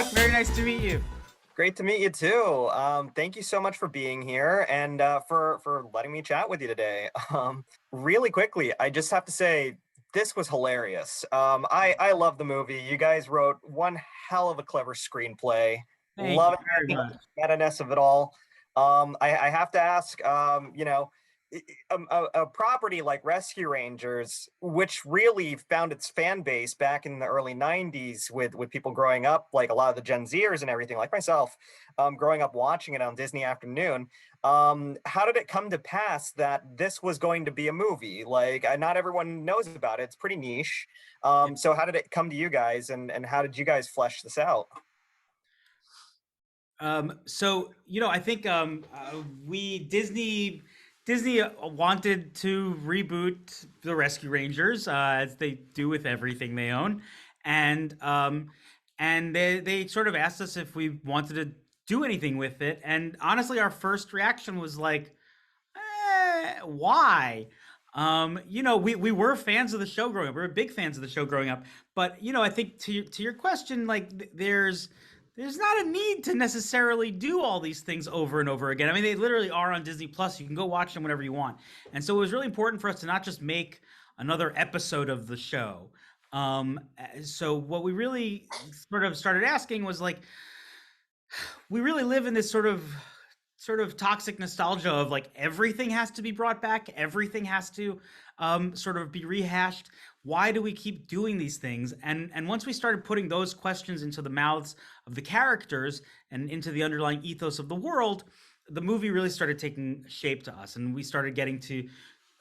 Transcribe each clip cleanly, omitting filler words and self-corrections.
Jeff. Very nice to meet you. Great to meet you too. Thank you so much for being here and for letting me chat with you today. Really quickly, I just have to say this was hilarious. I love the movie. You guys wrote one hell of a clever screenplay. Thank you Love very it. much. Meta-ness of it all. I have to ask, a property like Rescue Rangers, which really found its fan base back in the early 90s with people growing up, like a lot of the Gen Zers and everything, like myself, growing up watching it on Disney Afternoon. How did it come to pass that this was going to be a movie? Like, not everyone knows about it. It's pretty niche. So how did it come to you guys, and how did you guys flesh this out? I think we Disney wanted to reboot the Rescue Rangers, as they do with everything they own, and they sort of asked us if we wanted to do anything with it. And honestly, our first reaction was like, why? We were fans of the show growing up. We were big fans of the show growing up. But I think to your question, like there's not a need to necessarily do all these things over and over again. I mean, they literally are on Disney Plus. You can go watch them whenever you want. And so it was really important for us to not just make another episode of the show. So what we really sort of started asking was like, we really live in this sort of toxic nostalgia of like everything has to be brought back, everything has to sort of be rehashed. Why do we keep doing these things? And once we started putting those questions into the mouths of the characters and into the underlying ethos of the world, the movie really started taking shape to us, and we started getting to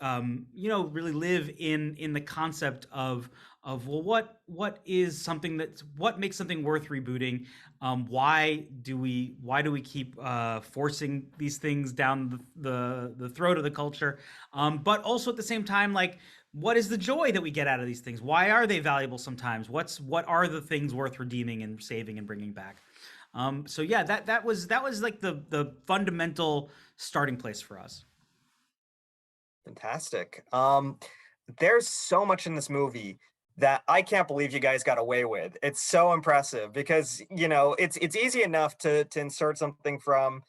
really live in the concept of well, what is something what makes something worth rebooting? Why do we keep forcing these things down the throat of the culture? But also at the same time, like, what is the joy that we get out of these things? Why are they valuable sometimes? What are the things worth redeeming and saving and bringing back? So yeah, that was like the fundamental starting place for us. Fantastic. There's so much in this movie that I can't believe you guys got away with. It's so impressive because, it's easy enough to insert something from,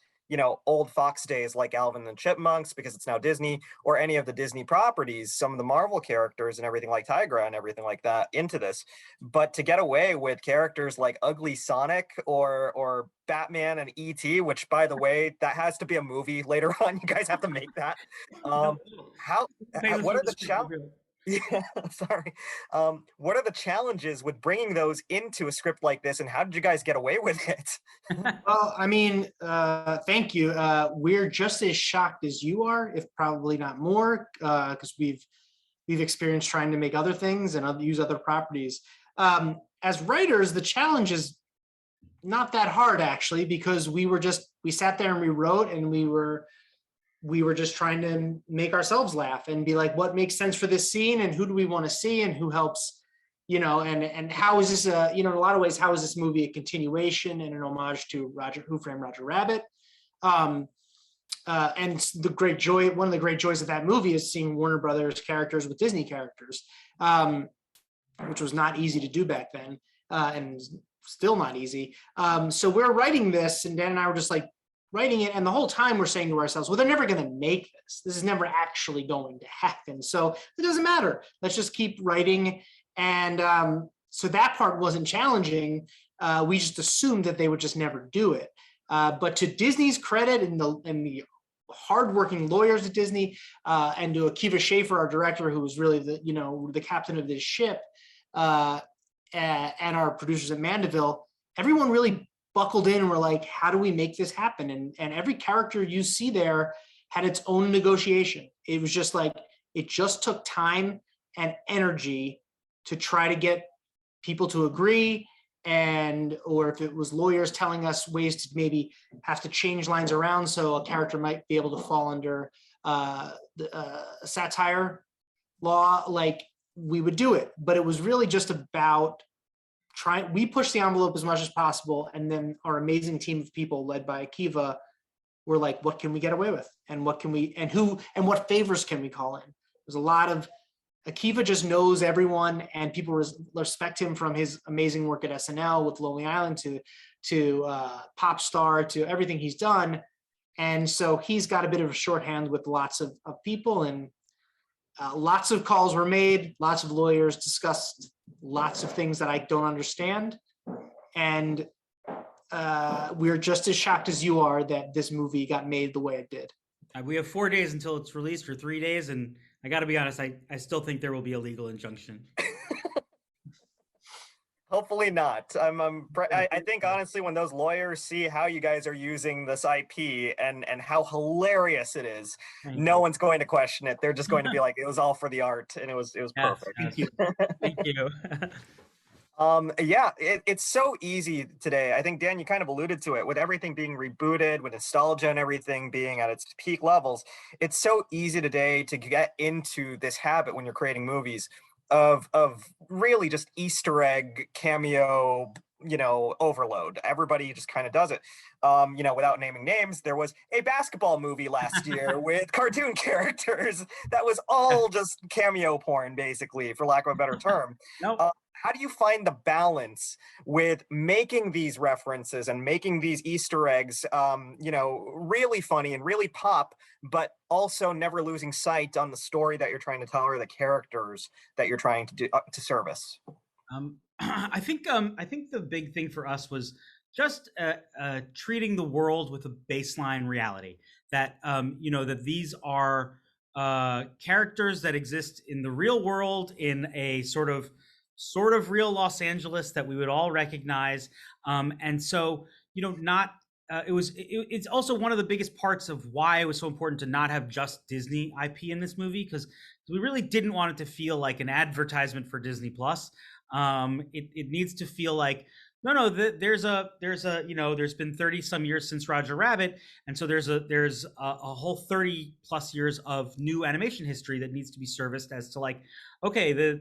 old Fox days like Alvin and the Chipmunks because it's now Disney, or any of the Disney properties, some of the Marvel characters and everything like Tigra and everything like that into this. But to get away with characters like Ugly Sonic or Batman and E.T., which, by the way, that has to be a movie later on. You guys have to make that. Um, how, what are the challenges? Yeah, sorry. What are the challenges with bringing those into a script like this, and how did you guys get away with it? Well, I mean, thank you. We're just as shocked as you are, if probably not more, because we've experienced trying to make other things and use other properties. As writers, the challenge is not that hard actually, because we sat there and we wrote, and we were just trying to make ourselves laugh and be like, what makes sense for this scene, and who do we want to see, and who helps, and how is this in a lot of ways, how is this movie a continuation and an homage to Who Framed Roger Rabbit? And the great joy, one of the great joys of that movie is seeing Warner Brothers characters with Disney characters, which was not easy to do back then, and still not easy. So we're writing this, and Dan and I were just like, writing it, and the whole time we're saying to ourselves, well, they're never going to make this. This is never actually going to happen. So it doesn't matter. Let's just keep writing. And so that part wasn't challenging. We just assumed that they would just never do it. But to Disney's credit, and the hardworking lawyers at Disney, and to Akiva Schaffer, our director, who was really the captain of this ship, and our producers at Mandeville, everyone really buckled in and were like, how do we make this happen? And every character you see there had its own negotiation. It was just like, it just took time and energy to try to get people to agree, or if it was lawyers telling us ways to maybe have to change lines around so a character might be able to fall under satire law, like, we would do it. But it was really just about we push the envelope as much as possible, and then our amazing team of people led by Akiva were like, what can we get away with, and what favors can we call in? There's a lot of Akiva just knows everyone, and people respect him from his amazing work at SNL with Lonely Island to Pop Star to everything he's done. And so he's got a bit of a shorthand with lots of people, and lots of calls were made, lots of lawyers discussed lots of things that I don't understand. And we're just as shocked as you are that this movie got made the way it did. We have 4 days until it's released, or 3 days, and I got to be honest, I still think there will be a legal injunction. Hopefully not. I think honestly, when those lawyers see how you guys are using this IP and how hilarious it is, no one's going to question it. They're just going to be like, it was all for the art, and it was perfect. Thank you. Thank you. Yeah, it's so easy today. I think, Dan, you kind of alluded to it, with everything being rebooted, with nostalgia and everything being at its peak levels. It's so easy today to get into this habit when you're creating movies of really just Easter egg cameo, overload. Everybody just kind of does it. Without naming names, there was a basketball movie last year with cartoon characters that was all just cameo porn, basically, for lack of a better term. Nope. How do you find the balance with making these references and making these Easter eggs, really funny and really pop, but also never losing sight on the story that you're trying to tell or the characters that you're trying to do to service? I think the big thing for us was just treating the world with a baseline reality that that these are characters that exist in the real world, in a sort of real Los Angeles that we would all recognize. And so, it's also one of the biggest parts of why it was so important to not have just Disney IP in this movie, because we really didn't want it to feel like an advertisement for Disney Plus. It needs to feel like, there's been 30 some years since Roger Rabbit. And so there's a whole 30 plus years of new animation history that needs to be serviced, as to like, okay,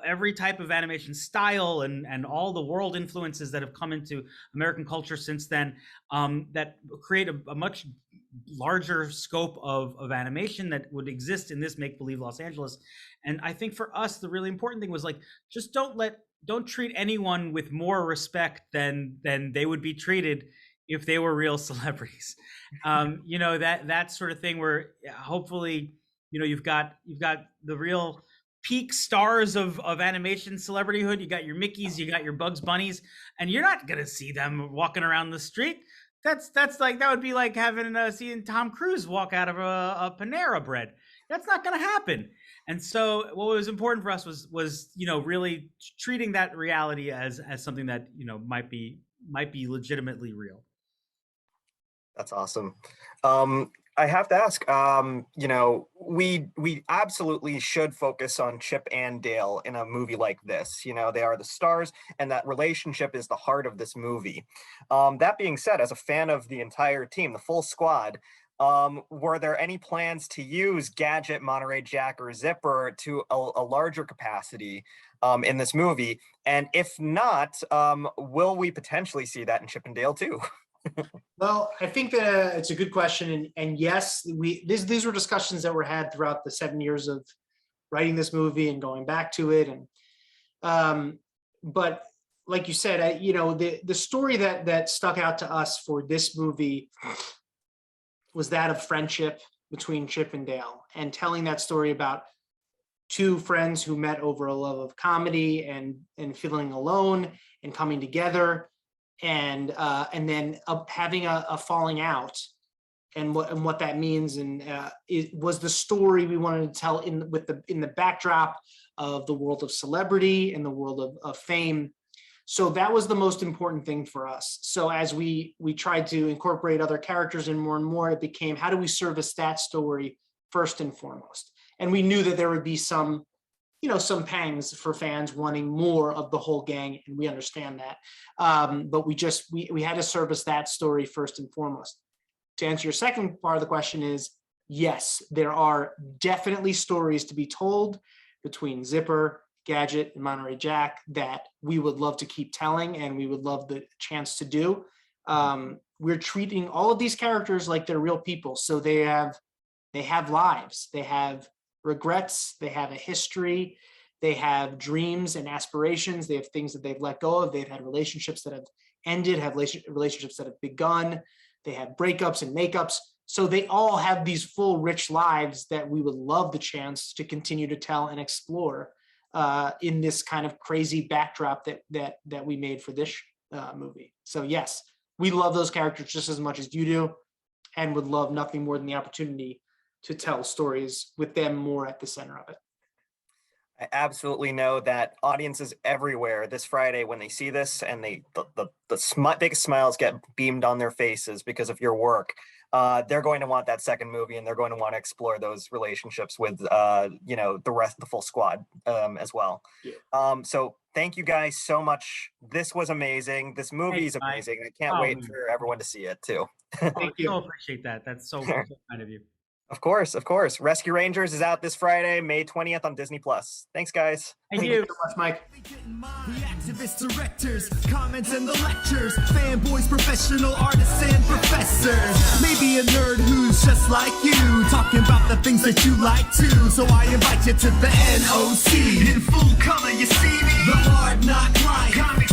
every type of animation style and all the world influences that have come into American culture since then, that create a much larger scope of animation that would exist in this make-believe Los Angeles. And I think for us, the really important thing was like, just don't treat anyone with more respect than they would be treated if they were real celebrities. That sort of thing, where hopefully, you've got the real peak stars of animation celebrityhood. You got your Mickeys, you got your Bugs Bunnies, and you're not gonna see them walking around the street. That's like, that would be like seeing Tom Cruise walk out of a Panera Bread. That's not gonna happen. And so what was important for us was really treating that reality as something that might be legitimately real. That's awesome. I have to ask, we absolutely should focus on Chip and Dale in a movie like this. They are the stars, and that relationship is the heart of this movie. That being said, as a fan of the entire team, the full squad, were there any plans to use Gadget, Monterey Jack, or Zipper to a larger capacity in this movie? And if not, will we potentially see that in Chip and Dale too? Well, I think that it's a good question, and yes, these were discussions that were had throughout the 7 years of writing this movie and going back to it, and but like you said, the story that stuck out to us for this movie was that of friendship between Chip and Dale, and telling that story about two friends who met over a love of comedy and feeling alone and coming together, and then having a falling out, and what that means, and it was the story we wanted to tell in the backdrop of the world of celebrity and the world of fame. So that was the most important thing for us. So as we tried to incorporate other characters in more and more, it became, how do we service that story first and foremost? And we knew that there would be some pangs for fans wanting more of the whole gang, and we understand that. But we had to service that story first and foremost. To answer your second part of the question is, yes, there are definitely stories to be told between Zipper, Gadget, and Monterey Jack that we would love to keep telling, and we would love the chance to do. We're treating all of these characters like they're real people, so they have lives, they have regrets, they have a history, they have dreams and aspirations, they have things that they've let go of, they've had relationships that have ended, have relationships that have begun, they have breakups and makeups. So they all have these full, rich lives that we would love the chance to continue to tell and explore in this kind of crazy backdrop that we made for this movie. So yes, we love those characters just as much as you do, and would love nothing more than the opportunity to tell stories with them more at the center of it. I absolutely know that audiences everywhere this Friday, when they see this and the biggest smiles get beamed on their faces because of your work, they're going to want that second movie, and they're going to want to explore those relationships with the full squad as well. Yeah. So thank you guys so much. This was amazing. This movie is amazing. I can't wait for everyone to see it too. Thank you. I appreciate that. That's so kind of you. Of course. Rescue Rangers is out this Friday, May 20th on Disney+. Thanks, guys. Thank you so much, Mike. The activists, directors, comments and the lectures, fanboys, professional artists and professors. Maybe a nerd who's just like you, talking about the things that you like too. So I invite you to the NOC. In full color, you see me. The hard knock life.